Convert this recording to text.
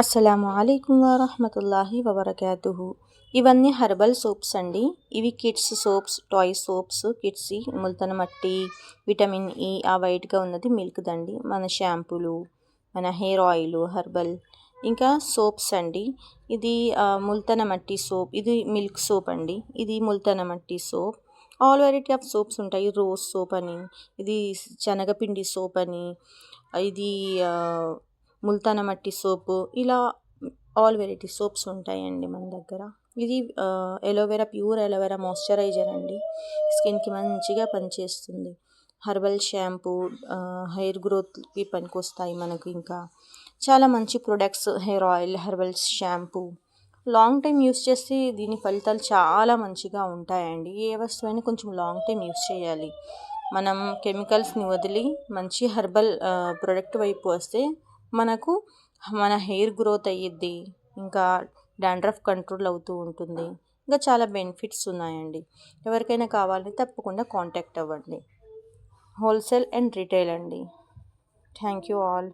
అస్సలాము అలైకుం వరహమతుల్లాహి వబర్కాతుహు. ఇవన్నీ herbal soaps అండి. ఇవి kids soaps, toy soaps, kids ముల్తాన మట్టి, విటమిన్ ఈ, ఆ వైట్గా ఉన్నది మిల్క్ దండి. మన షాంపూలు, మన హెయిర్ ఆయిల్, హెర్బల్, ఇంకా సోప్స్ అండి. ఇది ముల్తాన మట్టి సోప్, ఇది మిల్క్ సోప్ అండి. ఇది ముల్తాన మట్టి soap. All variety of swords ఉంటాయి. రోజ్ సోప్ అని, ఇది శనగపిండి సోప్ అని, ఇది ముల్తాన మట్టి సోపు, ఇలా ఆల్ వెరైటీ సోప్స్ ఉంటాయండి మన దగ్గర. ఇది ఎలోవెరా, ప్యూర్ ఎలోవెరా మాయిశ్చరైజర్ అండి. స్కిన్కి మంచిగా పనిచేస్తుంది. హెర్బల్ షాంపూ, హెయిర్ గ్రోత్కి పనికొస్తాయి మనకు. ఇంకా చాలా మంచి products, hair oil, herbal shampoo long time use చేస్తే దీని ఫలితాలు చాలా మంచిగా ఉంటాయండి. ఏ వస్తువైనా కొంచెం లాంగ్ టైం యూస్ చేయాలి. మనం కెమికల్స్ని వదిలి మంచి హెర్బల్ ప్రొడక్ట్ వైపు వస్తే మనకు మన హెయిర్ గ్రోత్ అయ్యిద్ది, ఇంకా డాండ్రఫ్ కంట్రోల్ అవుతూ ఉంటుంది. ఇంకా చాలా బెనిఫిట్స్ ఉన్నాయండి. ఎవరికైనా కావాలంటే తప్పకుండా కాంటాక్ట్ అవ్వండి. హోల్సేల్ అండ్ రిటైల్ అండి. Thank you all.